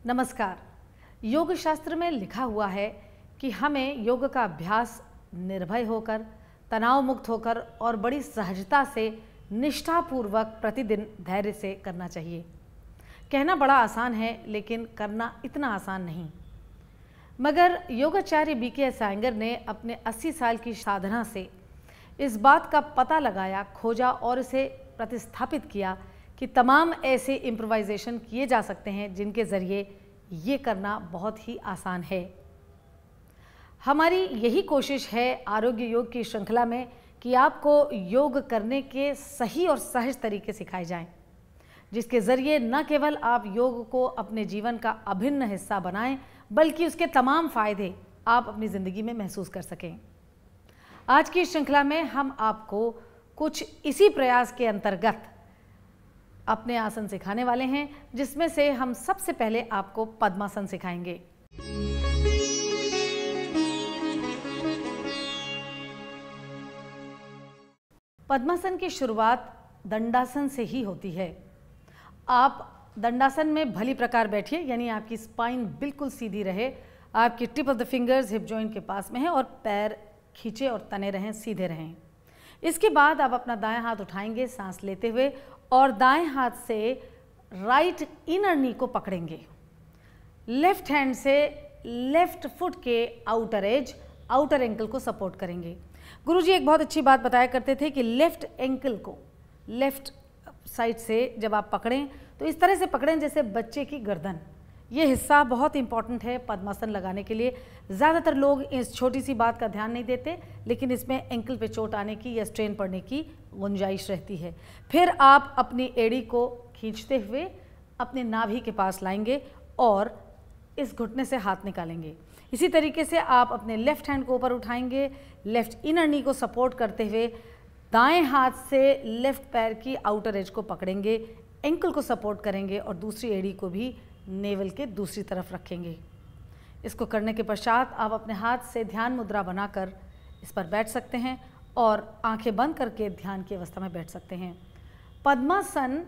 नमस्कार। योग शास्त्र में लिखा हुआ है कि हमें योग का अभ्यास निर्भय होकर, तनाव मुक्त होकर और बड़ी सहजता से निष्ठापूर्वक प्रतिदिन धैर्य से करना चाहिए। कहना बड़ा आसान है लेकिन करना इतना आसान नहीं। मगर योगाचार्य बीके अय्यंगार ने अपने 80 साल की साधना से इस बात का पता लगाया, खोजा और इसे प्रतिस्थापित किया कि तमाम ऐसे इम्प्रोवाइजेशन किए जा सकते हैं जिनके ज़रिए ये करना बहुत ही आसान है। हमारी यही कोशिश है आरोग्य योग की श्रृंखला में कि आपको योग करने के सही और सहज तरीके सिखाए जाएं, जिसके ज़रिए न केवल आप योग को अपने जीवन का अभिन्न हिस्सा बनाएं, बल्कि उसके तमाम फ़ायदे आप अपनी ज़िंदगी में महसूस कर सकें। आज की श्रृंखला में हम आपको कुछ इसी प्रयास के अंतर्गत अपने आसन सिखाने वाले हैं, जिसमें से हम सबसे पहले आपको पद्मासन सिखाएंगे। पद्मासन की शुरुआत दंडासन से ही होती है। आप दंडासन में भली प्रकार बैठिए, यानी आपकी स्पाइन बिल्कुल सीधी रहे, आपकी tip of the fingers hip joint के पास में है और पैर खींचे और तने रहें, सीधे रहें। इसके बाद आप अपना दायां हाथ उठाएंगे सांस लेते हुए और दाएं हाथ से राइट इनर नी को पकड़ेंगे। लेफ्ट हैंड से लेफ्ट फुट के आउटर एज, आउटर एंकल को सपोर्ट करेंगे। गुरुजी एक बहुत अच्छी बात बताया करते थे कि लेफ्ट एंकल को लेफ्ट साइड से जब आप पकड़ें तो इस तरह से पकड़ें जैसे बच्चे की गर्दन। ये हिस्सा बहुत इंपॉर्टेंट है पद्मासन लगाने के लिए। ज़्यादातर लोग इस छोटी सी बात का ध्यान नहीं देते, लेकिन इसमें एंकल पे चोट आने की या स्ट्रेन पड़ने की गुंजाइश रहती है। फिर आप अपनी एड़ी को खींचते हुए अपने नाभि के पास लाएंगे और इस घुटने से हाथ निकालेंगे। इसी तरीके से आप अपने लेफ्ट हैंड को ऊपर उठाएंगे, लेफ्ट इनर नी को सपोर्ट करते हुए दाएं हाथ से लेफ्ट पैर की आउटर एज को पकड़ेंगे, एंकल को सपोर्ट करेंगे और दूसरी एड़ी को भी नेवल के दूसरी तरफ रखेंगे। इसको करने के पश्चात आप अपने हाथ से ध्यान मुद्रा बनाकर इस पर बैठ सकते हैं और आंखें बंद करके ध्यान की अवस्था में बैठ सकते हैं। पद्मासन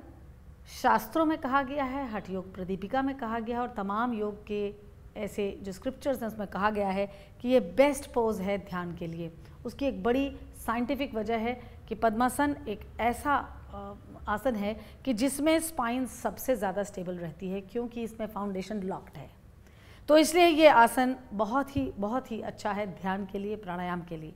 शास्त्रों में कहा गया है, हठ योग प्रदीपिका में कहा गया है और तमाम योग के ऐसे जो स्क्रिप्चर्स हैं उसमें कहा गया है कि ये बेस्ट पोज है ध्यान के लिए। उसकी एक बड़ी साइंटिफिक वजह है कि पद्मासन एक ऐसा आसन है कि जिसमें स्पाइन सबसे ज़्यादा स्टेबल रहती है, क्योंकि इसमें फाउंडेशन लॉक्ड है। तो इसलिए ये आसन बहुत ही अच्छा है ध्यान के लिए, प्राणायाम के लिए।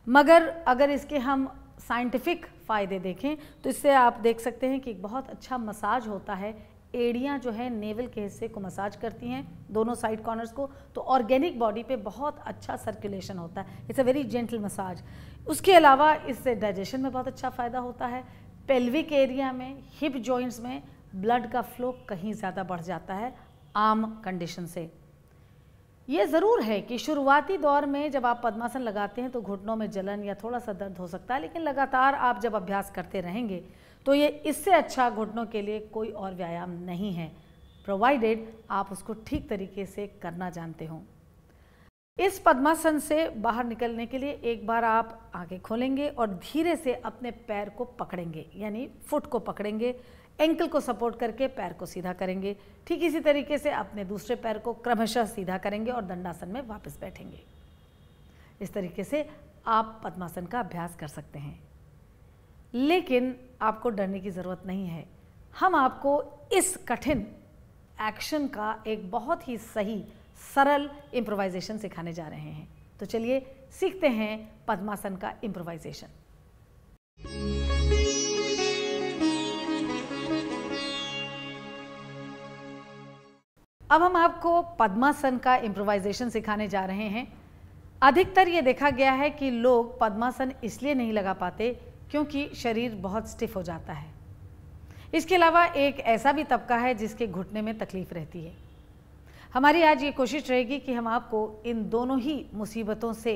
मगर अगर इसके हम साइंटिफिक फ़ायदे देखें तो इससे आप देख सकते हैं कि एक बहुत अच्छा मसाज होता है। एड़ियाँ जो है नेवल के हिस्से को मसाज करती हैं, दोनों साइड कॉर्नर्स को, तो ऑर्गेनिक बॉडी पे बहुत अच्छा सर्कुलेशन होता है। It's a very gentle massage. उसके अलावा इससे डाइजेशन में बहुत अच्छा फ़ायदा होता है। पेल्विक एरिया में, हिप जॉइंट्स में ब्लड का फ्लो कहीं ज़्यादा बढ़ जाता है आम कंडीशन से। ये ज़रूर है कि शुरुआती दौर में जब आप पद्मासन लगाते हैं तो घुटनों में जलन या थोड़ा सा दर्द हो सकता है, लेकिन लगातार आप जब अभ्यास करते रहेंगे तो ये इससे अच्छा घुटनों के लिए कोई और व्यायाम नहीं है, प्रोवाइडेड आप उसको ठीक तरीके से करना जानते हो। इस पद्मासन से बाहर निकलने के लिए एक बार आप आंखें खोलेंगे और धीरे से अपने पैर को पकड़ेंगे, यानी फुट को पकड़ेंगे, एंकल को सपोर्ट करके पैर को सीधा करेंगे। ठीक इसी तरीके से अपने दूसरे पैर को क्रमशः सीधा करेंगे और दंडासन में वापस बैठेंगे। इस तरीके से आप पद्मासन का अभ्यास कर सकते हैं, लेकिन आपको डरने की ज़रूरत नहीं है। हम आपको इस कठिन एक्शन का एक बहुत ही सही सरल इम्प्रोवाइजेशन सिखाने जा रहे हैं। तो चलिए सीखते हैं पद्मासन का इम्प्रोवाइजेशन। अब हम आपको पद्मासन का इम्प्रोवाइजेशन सिखाने जा रहे हैं। अधिकतर ये देखा गया है कि लोग पद्मासन इसलिए नहीं लगा पाते क्योंकि शरीर बहुत स्टिफ हो जाता है। इसके अलावा एक ऐसा भी तबका है जिसके घुटने में तकलीफ रहती है। हमारी आज ये कोशिश रहेगी कि हम आपको इन दोनों ही मुसीबतों से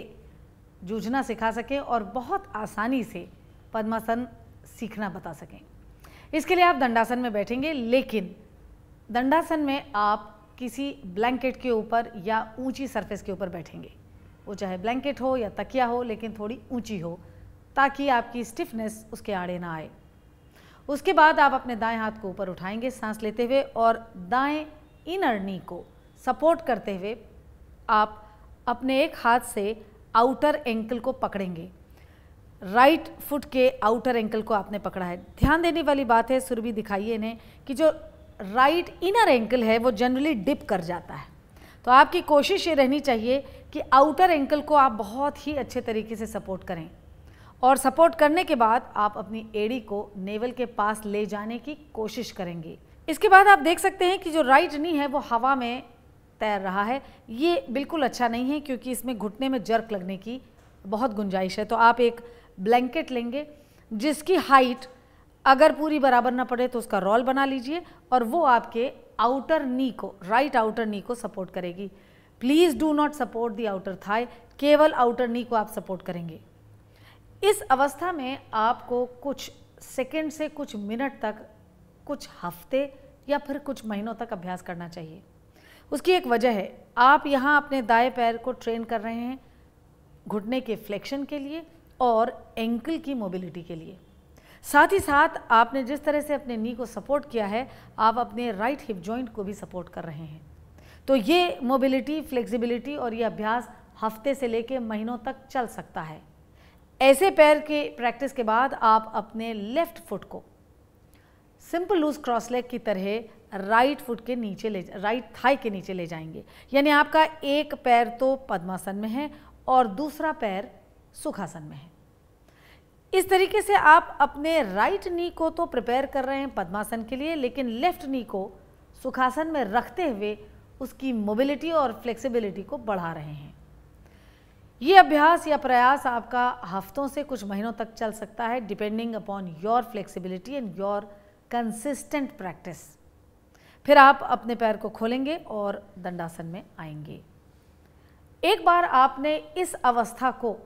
जूझना सिखा सकें और बहुत आसानी से पद्मासन सीखना बता सकें। इसके लिए आप दंडासन में बैठेंगे, लेकिन दंडासन में आप किसी ब्लैंकेट के ऊपर या ऊंची सरफेस के ऊपर बैठेंगे। वो चाहे ब्लैंकेट हो या तकिया हो, लेकिन थोड़ी ऊंची हो ताकि आपकी स्टिफनेस उसके आड़े ना आए। उसके बाद आप अपने दाएं हाथ को ऊपर उठाएंगे सांस लेते हुए और दाएं इनर नी को सपोर्ट करते हुए आप अपने एक हाथ से आउटर एंकल को पकड़ेंगे। राइट फुट के आउटर एंकल को आपने पकड़ा है। ध्यान देने वाली बात है, सुरभि दिखाइए इन्हें, कि जो राइट इनर एंकल है वो जनरली डिप कर जाता है। तो आपकी कोशिश ये रहनी चाहिए कि आउटर एंकल को आप बहुत ही अच्छे तरीके से सपोर्ट करें और सपोर्ट करने के बाद आप अपनी एड़ी को नेवल के पास ले जाने की कोशिश करेंगे। इसके बाद आप देख सकते हैं कि जो राइट नी है वो हवा में तैर रहा है। ये बिल्कुल अच्छा नहीं है क्योंकि इसमें घुटने में जर्क लगने की बहुत गुंजाइश है। तो आप एक ब्लैंकेट लेंगे जिसकी हाइट अगर पूरी बराबर ना पड़े तो उसका रोल बना लीजिए और वो आपके आउटर नी को, राइट आउटर नी को सपोर्ट करेगी। Please do not support the outer thigh, केवल आउटर नी को आप सपोर्ट करेंगे। इस अवस्था में आपको कुछ सेकंड से कुछ मिनट तक, कुछ हफ्ते या फिर कुछ महीनों तक अभ्यास करना चाहिए। उसकी एक वजह है, आप यहाँ अपने दाएं पैर को ट्रेन कर रहे हैं घुटने के फ्लेक्शन के लिए और एंकल की मोबिलिटी के लिए। साथ ही साथ आपने जिस तरह से अपने नी को सपोर्ट किया है, आप अपने राइट हिप जॉइंट को भी सपोर्ट कर रहे हैं। तो ये मोबिलिटी, फ्लेक्सिबिलिटी और ये अभ्यास हफ्ते से लेकर महीनों तक चल सकता है। ऐसे पैर के प्रैक्टिस के बाद आप अपने लेफ्ट फुट को सिंपल लूज क्रॉस लेग की तरह राइट फुट के नीचे राइट थाई के नीचे ले जाएंगे। यानी आपका एक पैर तो पद्मासन में है और दूसरा पैर सुखासन में है। इस तरीके से आप अपने राइट नी को तो प्रिपेयर कर रहे हैं पद्मासन के लिए, लेकिन लेफ्ट नी को सुखासन में रखते हुए उसकी मोबिलिटी और फ्लेक्सिबिलिटी को बढ़ा रहे हैं। ये अभ्यास या प्रयास आपका हफ्तों से कुछ महीनों तक चल सकता है, depending upon your flexibility and your consistent practice. फिर आप अपने पैर को खोलेंगे और दंडासन में आएंगे। एक बार आपने इस अवस्था को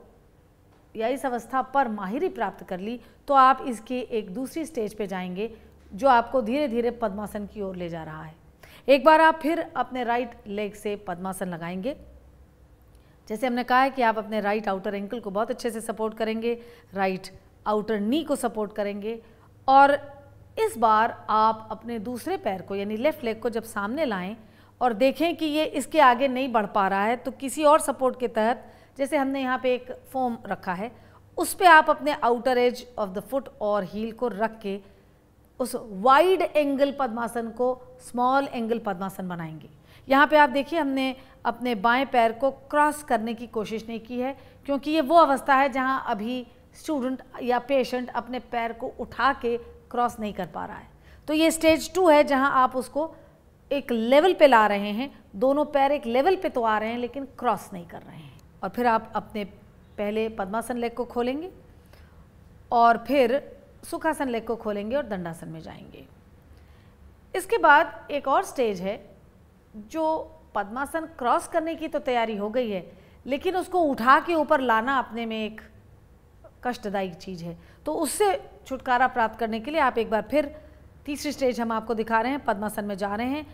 या इस अवस्था पर माहिरी प्राप्त कर ली तो आप इसकी एक दूसरी स्टेज पे जाएंगे जो आपको धीरे धीरे पद्मासन की ओर ले जा रहा है। एक बार आप फिर अपने राइट लेग से पद्मासन लगाएंगे। जैसे हमने कहा है कि आप अपने राइट आउटर एंकल को बहुत अच्छे से सपोर्ट करेंगे, राइट आउटर नी को सपोर्ट करेंगे और इस बार आप अपने दूसरे पैर को यानी लेफ्ट लेग को जब सामने लाएं और देखें कि ये इसके आगे नहीं बढ़ पा रहा है, तो किसी और सपोर्ट के तहत, जैसे हमने यहाँ पे एक फोम रखा है, उस पे आप अपने outer as of the foot और हील को रख के उस वाइड एंगल पद्मासन को स्मॉल एंगल पद्मासन बनाएंगे। यहाँ पे आप देखिए हमने अपने बाएं पैर को क्रॉस करने की कोशिश नहीं की है क्योंकि ये वो अवस्था है जहाँ अभी स्टूडेंट या पेशेंट अपने पैर को उठा के क्रॉस नहीं कर पा रहा है। तो ये स्टेज 2 है जहाँ आप उसको एक लेवल पे ला रहे हैं, दोनों पैर एक लेवल पे तो आ रहे हैं लेकिन क्रॉस नहीं कर रहे हैं। और फिर आप अपने पहले पद्मासन लेग को खोलेंगे और फिर सुखासन लेग को खोलेंगे और दंडासन में जाएंगे। इसके बाद एक और स्टेज है जो पद्मासन क्रॉस करने की तो तैयारी हो गई है, लेकिन उसको उठा के ऊपर लाना अपने में एक कष्टदायी चीज़ है। तो उससे छुटकारा प्राप्त करने के लिए आप एक बार फिर तीसरी स्टेज हम आपको दिखा रहे हैं, पद्मासन में जा रहे हैं।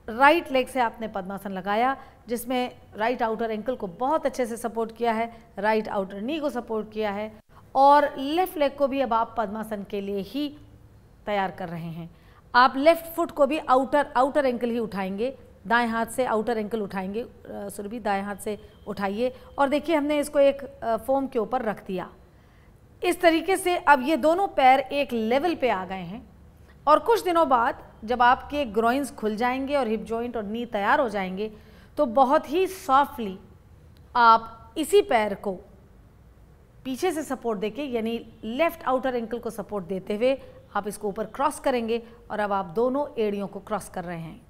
राइट लेग से आपने पद्मासन लगाया जिसमें राइट आउटर एंकल को बहुत अच्छे से सपोर्ट किया है, राइट आउटर नी को सपोर्ट किया है और लेफ्ट लेग को भी अब आप पद्मासन के लिए ही तैयार कर रहे हैं। आप लेफ्ट फुट को भी आउटर एंकल ही उठाएंगे, दाएं हाथ से आउटर एंकल उठाएंगे। सुरभि दाएं हाथ से उठाइए और देखिए हमने इसको एक फोम के ऊपर रख दिया। इस तरीके से अब ये दोनों पैर एक लेवल पे आ गए हैं और कुछ दिनों बाद जब आपके ग्रोइंस खुल जाएंगे और हिप जॉइंट और नी तैयार हो जाएंगे तो बहुत ही सॉफ्टली आप इसी पैर को पीछे से सपोर्ट देके, यानी लेफ्ट आउटर एंकल को सपोर्ट देते हुए आप इसको ऊपर क्रॉस करेंगे और अब आप दोनों एड़ियों को क्रॉस कर रहे हैं।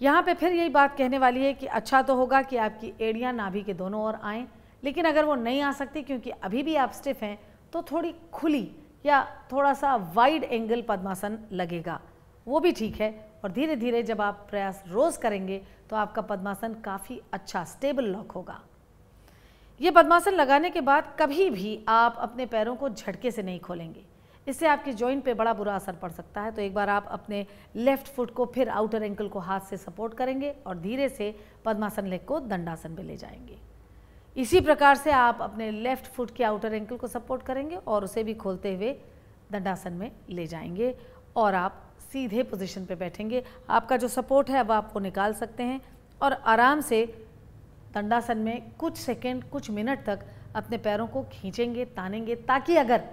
यहाँ पे फिर यही बात कहने वाली है कि अच्छा तो होगा कि आपकी एड़ियाँ नाभि के दोनों ओर आएँ, लेकिन अगर वो नहीं आ सकती क्योंकि अभी भी आप स्टिफ हैं तो थोड़ी खुली या थोड़ा सा वाइड एंगल पद्मासन लगेगा, वो भी ठीक है। और धीरे धीरे जब आप प्रयास रोज़ करेंगे तो आपका पद्मासन काफ़ी अच्छा स्टेबल लॉक होगा। ये पद्मासन लगाने के बाद कभी भी आप अपने पैरों को झटके से नहीं खोलेंगे, इससे आपके जॉइंट पे बड़ा बुरा असर पड़ सकता है। तो एक बार आप अपने लेफ्ट फुट को फिर आउटर एंकल को हाथ से सपोर्ट करेंगे और धीरे से पद्मासन लेग को दंडासन में ले जाएंगे। इसी प्रकार से आप अपने लेफ्ट फुट के आउटर एंकल को सपोर्ट करेंगे और उसे भी खोलते हुए दंडासन में ले जाएंगे और आप सीधे पोजीशन पे बैठेंगे। आपका जो सपोर्ट है अब आप वो निकाल सकते हैं और आराम से दंडासन में कुछ सेकंड, कुछ मिनट तक अपने पैरों को खींचेंगे, तानेंगे, ताकि अगर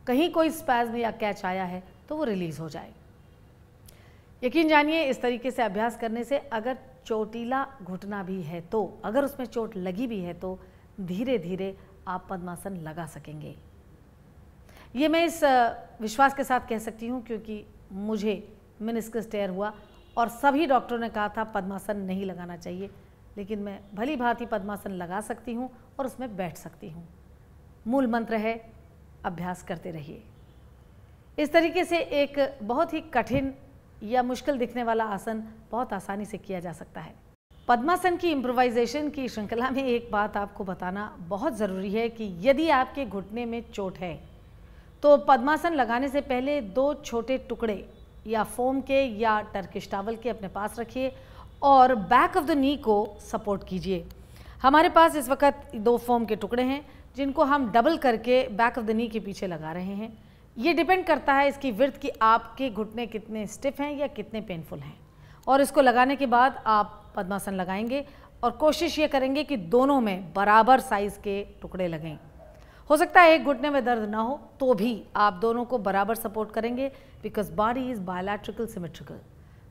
कहीं कोई स्पैज़म या कैच आया है तो वो रिलीज़ हो जाए। यकीन जानिए इस तरीके से अभ्यास करने से अगर चोटीला घुटना भी है तो, अगर उसमें चोट लगी भी है तो धीरे धीरे आप पद्मासन लगा सकेंगे। ये मैं इस विश्वास के साथ कह सकती हूँ क्योंकि मुझे मेनिस्कस टेयर हुआ और सभी डॉक्टरों ने कहा था पद्मासन नहीं लगाना चाहिए, लेकिन मैं भली भांति पद्मासन लगा सकती हूँ और उसमें बैठ सकती हूँ। मूल मंत्र है अभ्यास करते रहिए। इस तरीके से एक बहुत ही कठिन या मुश्किल दिखने वाला आसन बहुत आसानी से किया जा सकता है। पद्मासन की इम्प्रोवाइजेशन की श्रृंखला में एक बात आपको बताना बहुत ज़रूरी है कि यदि आपके घुटने में चोट है तो पद्मासन लगाने से पहले 2 छोटे टुकड़े या फोम के या टर्किश टॉवल के अपने पास रखिए और बैक ऑफ द नी को सपोर्ट कीजिए। हमारे पास इस वक्त 2 फोम के टुकड़े हैं जिनको हम डबल करके बैक ऑफ द नी के पीछे लगा रहे हैं। ये डिपेंड करता है इसकी विड्थ कि आपके घुटने कितने स्टिफ हैं या कितने पेनफुल हैं। और इसको लगाने के बाद आप पद्मासन लगाएंगे और कोशिश ये करेंगे कि दोनों में बराबर साइज़ के टुकड़े लगें। हो सकता है एक घुटने में दर्द ना हो तो भी आप दोनों को बराबर सपोर्ट करेंगे, because body is bilateral symmetrical.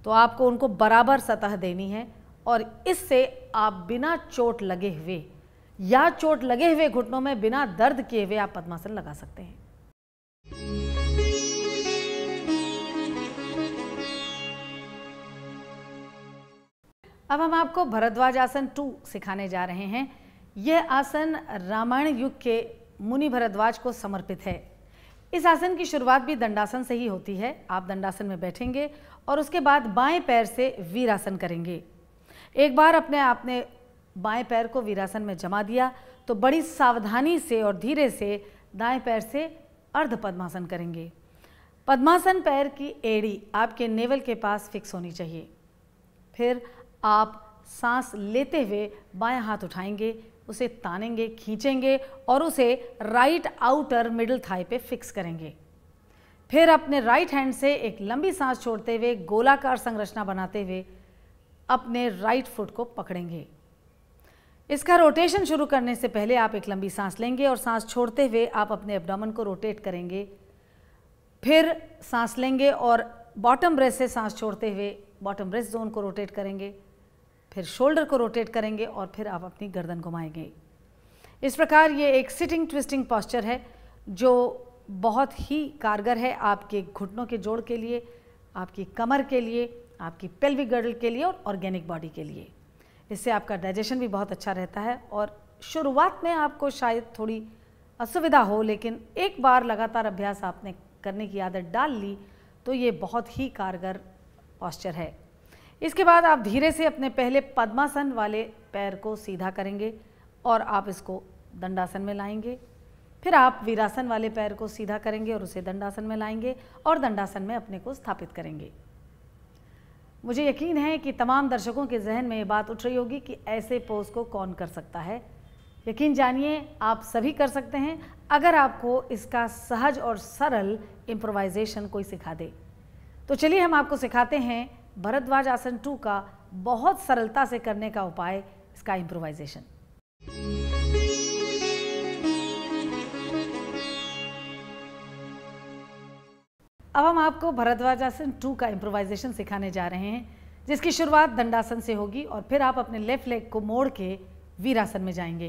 तो आपको उनको बराबर सतह देनी है और इससे आप बिना चोट लगे हुए या चोट लगे हुए घुटनों में बिना दर्द किए हुए आप पद्मासन लगा सकते हैं। अब हम आपको भरद्वाज आसन 2 सिखाने जा रहे हैं। यह आसन रामायण युग के मुनि भरद्वाज को समर्पित है। इस आसन की शुरुआत भी दंडासन से ही होती है। आप दंडासन में बैठेंगे और उसके बाद बाएं पैर से वीरासन करेंगे। एक बार आपने बाएं पैर को वीरासन में जमा दिया तो बड़ी सावधानी से और धीरे से दाएं पैर से अर्ध पद्मासन करेंगे। पद्मासन पैर की एड़ी आपके नेवल के पास फिक्स होनी चाहिए। फिर आप सांस लेते हुए बाएं हाथ उठाएंगे, उसे तानेंगे, खींचेंगे और उसे राइट आउटर मिडिल थाई पे फिक्स करेंगे। फिर अपने राइट हैंड से एक लंबी सांस छोड़ते हुए गोलाकार संरचना बनाते हुए अपने राइट फुट को पकड़ेंगे। इसका रोटेशन शुरू करने से पहले आप एक लंबी सांस लेंगे और सांस छोड़ते हुए आप अपने एब्डोमेन को रोटेट करेंगे। फिर सांस लेंगे और बॉटम ब्रेस्ट से सांस छोड़ते हुए बॉटम ब्रेस्ट जोन को रोटेट करेंगे। फिर शोल्डर को रोटेट करेंगे और फिर आप अपनी गर्दन घुमाएंगे। इस प्रकार ये एक सिटिंग ट्विस्टिंग पॉस्चर है जो बहुत ही कारगर है आपके घुटनों के जोड़ के लिए, आपकी कमर के लिए, आपकी पेल्विक गर्डल के लिए और ऑर्गेनिक बॉडी के लिए। इससे आपका डाइजेशन भी बहुत अच्छा रहता है और शुरुआत में आपको शायद थोड़ी असुविधा हो, लेकिन एक बार लगातार अभ्यास आपने करने की आदत डाल ली तो ये बहुत ही कारगर पॉस्चर है। इसके बाद आप धीरे से अपने पहले पद्मासन वाले पैर को सीधा करेंगे और आप इसको दंडासन में लाएंगे। फिर आप वीरासन वाले पैर को सीधा करेंगे और उसे दंडासन में लाएंगे और दंडासन में अपने को स्थापित करेंगे। मुझे यकीन है कि तमाम दर्शकों के जहन में ये बात उठ रही होगी कि ऐसे पोज को कौन कर सकता है। यकीन जानिए आप सभी कर सकते हैं अगर आपको इसका सहज और सरल इम्प्रोवाइजेशन कोई सिखा दे। तो चलिए हम आपको सिखाते हैं भरद्वाज आसन 2 का बहुत सरलता से करने का उपाय, इसका इम्प्रोवाइजेशन। अब हम आपको भरद्वाज आसन 2 का इम्प्रोवाइजेशन सिखाने जा रहे हैं, जिसकी शुरुआत दंडासन से होगी और फिर आप अपने लेफ्ट लेग को मोड़ के वीरासन में जाएंगे।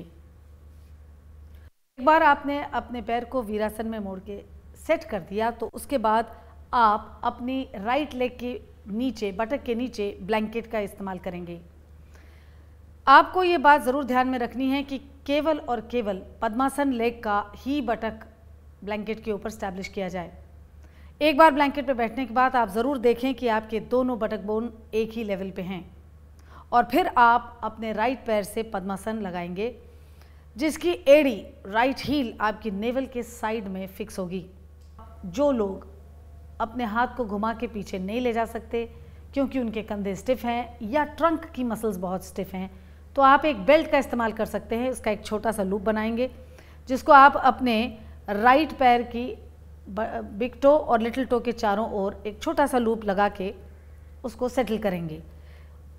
एक बार आपने अपने पैर को वीरासन में मोड़ के सेट कर दिया तो उसके बाद आप अपनी राइट लेग के नीचे, बटक के नीचे ब्लैंकेट का इस्तेमाल करेंगे। आपको ये बात ज़रूर ध्यान में रखनी है कि केवल और केवल पद्मासन लेग का ही बटक ब्लैंकेट के ऊपर स्टैब्लिश किया जाए। एक बार ब्लैंकेट पे बैठने के बाद आप ज़रूर देखें कि आपके दोनों बटक बोन एक ही लेवल पे हैं और फिर आप अपने राइट पैर से पद्मासन लगाएंगे, जिसकी एड़ी, राइट हील आपकी नेवल के साइड में फिक्स होगी। जो लोग अपने हाथ को घुमा के पीछे नहीं ले जा सकते क्योंकि उनके कंधे स्टिफ हैं या ट्रंक की मसल्स बहुत स्टिफ हैं, तो आप एक बेल्ट का इस्तेमाल कर सकते हैं। उसका एक छोटा सा लूप बनाएंगे, जिसको आप अपने राइट पैर की बिग टो और लिटिल टो के चारों ओर एक छोटा सा लूप लगा के उसको सेटल करेंगे।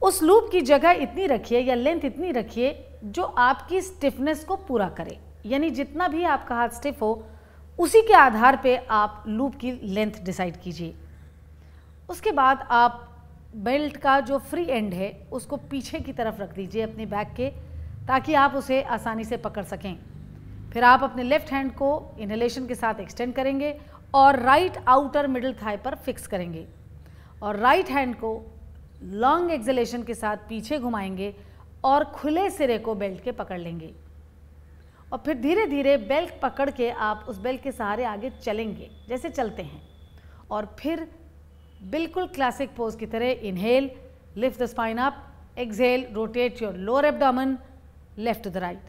उस लूप की जगह इतनी रखिए या लेंथ इतनी रखिए जो आपकी स्टिफनेस को पूरा करे, यानी जितना भी आपका हाथ स्टिफ हो उसी के आधार पे आप लूप की लेंथ डिसाइड कीजिए। उसके बाद आप बेल्ट का जो फ्री एंड है उसको पीछे की तरफ रख दीजिए अपनी बैक के, ताकि आप उसे आसानी से पकड़ सकें। फिर आप अपने लेफ्ट हैंड को इनहेलेशन के साथ एक्सटेंड करेंगे और राइट आउटर मिडिल थाई पर फिक्स करेंगे और राइट हैंड को लॉन्ग एक्सहेलेशन के साथ पीछे घुमाएंगे और खुले सिरे को बेल्ट के पकड़ लेंगे और फिर धीरे धीरे बेल्ट पकड़ के आप उस बेल्ट के सहारे आगे चलेंगे जैसे चलते हैं और फिर बिल्कुल क्लासिक पोज की तरह inhale, lift the spine up, exhale, rotate your lower abdomen left to the right.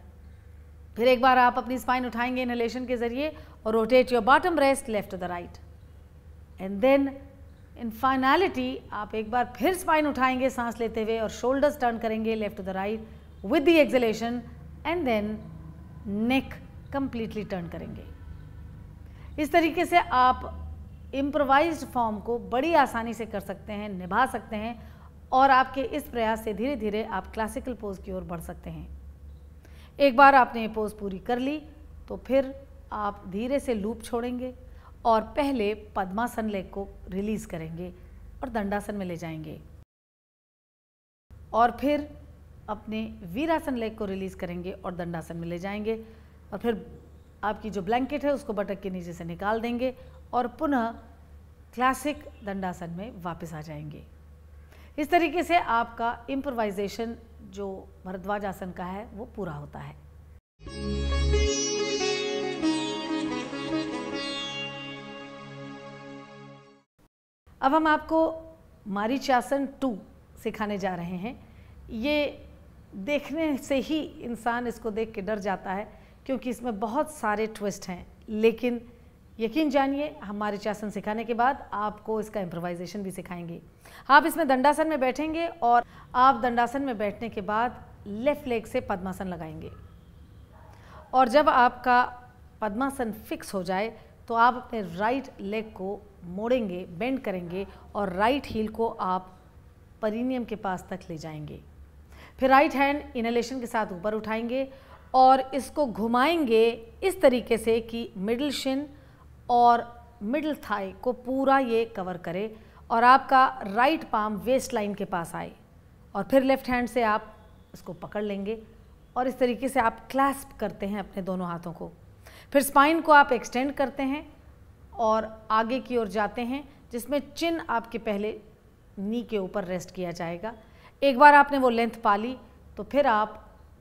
फिर एक बार आप अपनी स्पाइन उठाएंगे इनहेलेशन के जरिए और rotate your bottom rest left to the right. And then in finality आप एक बार फिर स्पाइन उठाएंगे सांस लेते हुए और शोल्डर्स टर्न करेंगे left to the right with the exhalation and then neck completely turn करेंगे। इस तरीके से आप इम्प्रोवाइज्ड फॉर्म को बड़ी आसानी से कर सकते हैं, निभा सकते हैं और आपके इस प्रयास से धीरे धीरे आप क्लासिकल पोज की ओर बढ़ सकते हैं। एक बार आपने ये पोज पूरी कर ली तो फिर आप धीरे से लूप छोड़ेंगे और पहले पद्मासन लेग को रिलीज करेंगे और दंडासन में ले जाएंगे और फिर अपने वीरासन लेग को रिलीज करेंगे और दंडासन में ले जाएंगे और फिर आपकी जो ब्लैंकेट है उसको बटक के नीचे से निकाल देंगे और पुनः क्लासिक दंडासन में वापस आ जाएंगे। इस तरीके से आपका इम्प्रोवाइजेशन जो भरद्वाज आसन का है वो पूरा होता है। अब हम आपको मारीचासन 2 सिखाने जा रहे हैं। ये देखने से ही इंसान इसको देख के डर जाता है क्योंकि इसमें बहुत सारे ट्विस्ट हैं, लेकिन यकीन जानिए हम मारीचासन सिखाने के बाद आपको इसका इम्प्रोवाइजेशन भी सिखाएंगे। आप इसमें दंडासन में बैठेंगे और आप दंडासन में बैठने के बाद लेफ्ट लेग से पद्मासन लगाएंगे और जब आपका पद्मासन फिक्स हो जाए तो आप अपने राइट लेग को मोड़ेंगे, बेंड करेंगे और राइट हील को आप परिनियम के पास तक ले जाएंगे। फिर राइट हैंड इनहेलेशन के साथ ऊपर उठाएंगे और इसको घुमाएंगे इस तरीके से कि मिडिल शिन और मिडिल थाई को पूरा ये कवर करे और आपका राइट पाम वेस्ट लाइन के पास आए और फिर लेफ्ट हैंड से आप इसको पकड़ लेंगे और इस तरीके से आप क्लैस्प करते हैं अपने दोनों हाथों को। फिर स्पाइन को आप एक्सटेंड करते हैं और आगे की ओर जाते हैं, जिसमें चिन आपके पहले नी के ऊपर रेस्ट किया जाएगा। एक बार आपने वो लेंथ पा ली तो फिर आप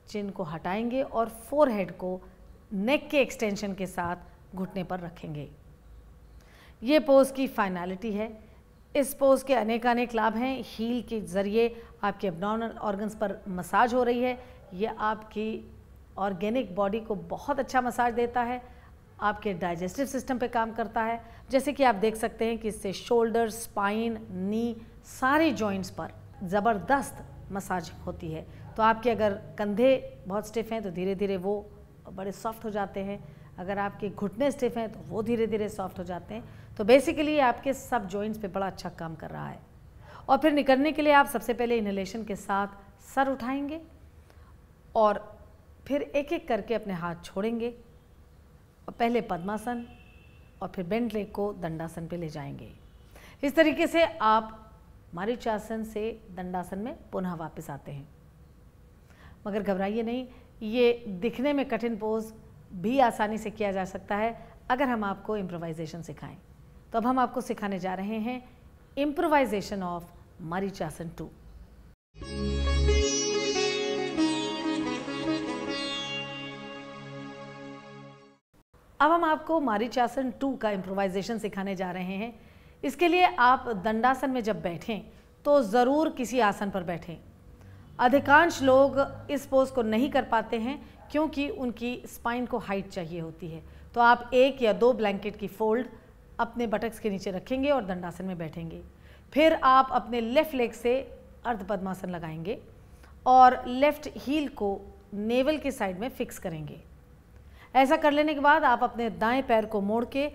चिन को हटाएंगे और फोरहेड को नेक के एक्सटेंशन के साथ घुटने पर रखेंगे। ये पोज की फाइनलिटी है। इस पोज के अनेकानेक लाभ हैं। हील के ज़रिए आपके एब्डोमिनल ऑर्गन्स पर मसाज हो रही है। ये आपकी ऑर्गेनिक बॉडी को बहुत अच्छा मसाज देता है, आपके डाइजेस्टिव सिस्टम पे काम करता है। जैसे कि आप देख सकते हैं कि इससे शोल्डर, स्पाइन, नी, सारे जॉइंट्स पर ज़बरदस्त मसाज होती है। तो आपके अगर कंधे बहुत स्टिफ हैं तो धीरे धीरे वो बड़े सॉफ्ट हो जाते हैं, अगर आपके घुटने स्टिफ हैं तो वो धीरे धीरे सॉफ्ट हो जाते हैं। तो बेसिकली आपके सब जॉइंट्स पे बड़ा अच्छा काम कर रहा है। और फिर निकलने के लिए आप सबसे पहले इनहेलेशन के साथ सर उठाएंगे और फिर एक एक करके अपने हाथ छोड़ेंगे और पहले पद्मासन और फिर बेंड लेग को दंडासन पे ले जाएंगे। इस तरीके से आप मारीचासन से दंडासन में पुनः वापस आते हैं। मगर घबराइए नहीं, ये दिखने में कठिन पोज भी आसानी से किया जा सकता है अगर हम आपको इम्प्रोवाइजेशन सिखाएं। तो अब हम आपको सिखाने जा रहे हैं इम्प्रोवाइजेशन ऑफ मारीचासन 2। अब हम आपको मारीचासन 2 का इम्प्रोवाइजेशन सिखाने जा रहे हैं। इसके लिए आप दंडासन में जब बैठें तो ज़रूर किसी आसन पर बैठें। अधिकांश लोग इस पोज को नहीं कर पाते हैं क्योंकि उनकी स्पाइन को हाइट चाहिए होती है। तो आप 1 या 2 ब्लैंकेट की फोल्ड अपने बटक्स के नीचे रखेंगे और दंडासन में बैठेंगे। फिर आप अपने लेफ़्ट लेग से अर्ध पद्मासन लगाएंगे और लेफ़्ट हील को नेवल के साइड में फिक्स करेंगे। ऐसा कर लेने के बाद आप अपने दाएं पैर को मोड़ के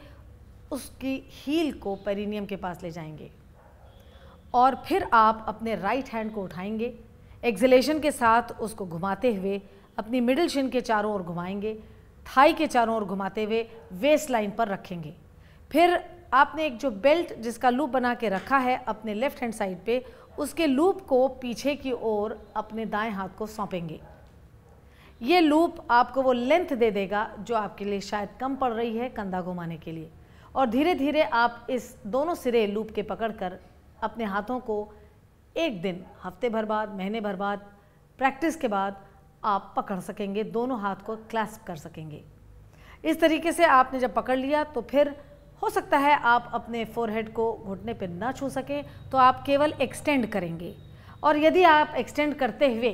उसकी हील को पेरिनियम के पास ले जाएंगे और फिर आप अपने राइट हैंड को उठाएंगे। एक्सहेलेशन के साथ उसको घुमाते हुए अपनी मिडिल शिन के चारों ओर घुमाएंगे, थाई के चारों ओर घुमाते हुए वेस्ट लाइन पर रखेंगे। फिर आपने एक जो बेल्ट जिसका लूप बना के रखा है अपने लेफ्ट हैंड साइड पे, उसके लूप को पीछे की ओर अपने दाएं हाथ को सौंपेंगे। ये लूप आपको वो लेंथ दे देगा जो आपके लिए शायद कम पड़ रही है कंधा घुमाने के लिए। और धीरे धीरे आप इस दोनों सिरे लूप के पकड़कर अपने हाथों को एक दिन, हफ्ते भर बाद, महीने भर बाद प्रैक्टिस के बाद आप पकड़ सकेंगे, दोनों हाथ को क्लैस्प कर सकेंगे। इस तरीके से आपने जब पकड़ लिया तो फिर हो सकता है आप अपने फोरहेड को घुटने पे ना छू सकें, तो आप केवल एक्सटेंड करेंगे। और यदि आप एक्सटेंड करते हुए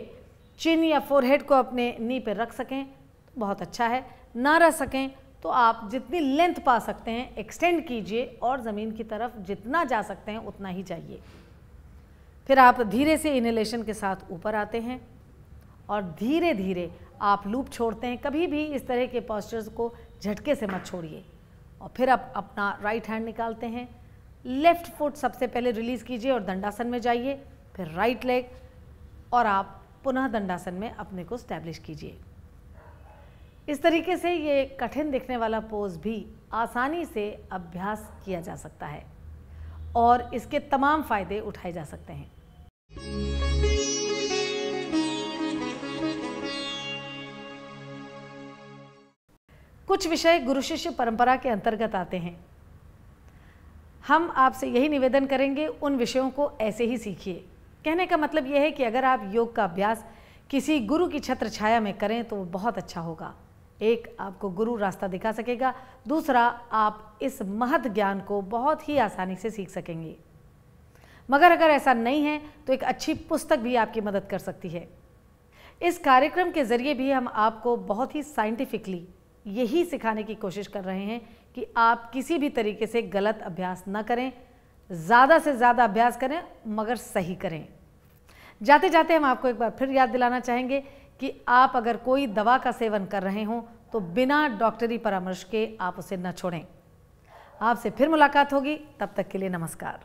चिन या फोरहेड को अपने नी पे रख सकें तो बहुत अच्छा है, ना रख सकें तो आप जितनी लेंथ पा सकते हैं एक्सटेंड कीजिए और ज़मीन की तरफ जितना जा सकते हैं उतना ही जाइए। फिर आप धीरे से इनहेलेशन के साथ ऊपर आते हैं और धीरे धीरे आप लूप छोड़ते हैं। कभी भी इस तरह के पोस्चर्स को झटके से मत छोड़िए। और फिर आप अपना राइट हैंड निकालते हैं, लेफ़्ट फुट सबसे पहले रिलीज़ कीजिए और दंडासन में जाइए, फिर राइट लेग और आप पुनः दंडासन में अपने को स्टैब्लिश कीजिए। इस तरीके से ये कठिन दिखने वाला पोज भी आसानी से अभ्यास किया जा सकता है और इसके तमाम फायदे उठाए जा सकते हैं। कुछ विषय गुरु शिष्य परंपरा के अंतर्गत आते हैं। हम आपसे यही निवेदन करेंगे, उन विषयों को ऐसे ही सीखिए। कहने का मतलब यह है कि अगर आप योग का अभ्यास किसी गुरु की छत्र छाया में करें तो वो बहुत अच्छा होगा। एक, आपको गुरु रास्ता दिखा सकेगा, दूसरा आप इस महत् ज्ञान को बहुत ही आसानी से सीख सकेंगे। मगर अगर ऐसा नहीं है तो एक अच्छी पुस्तक भी आपकी मदद कर सकती है। इस कार्यक्रम के ज़रिए भी हम आपको बहुत ही साइंटिफिकली यही सिखाने की कोशिश कर रहे हैं कि आप किसी भी तरीके से गलत अभ्यास न करें, ज़्यादा से ज़्यादा अभ्यास करें मगर सही करें। जाते जाते हम आपको एक बार फिर याद दिलाना चाहेंगे कि आप अगर कोई दवा का सेवन कर रहे हों तो बिना डॉक्टरी परामर्श के आप उसे न छोड़ें। आपसे फिर मुलाकात होगी, तब तक के लिए नमस्कार।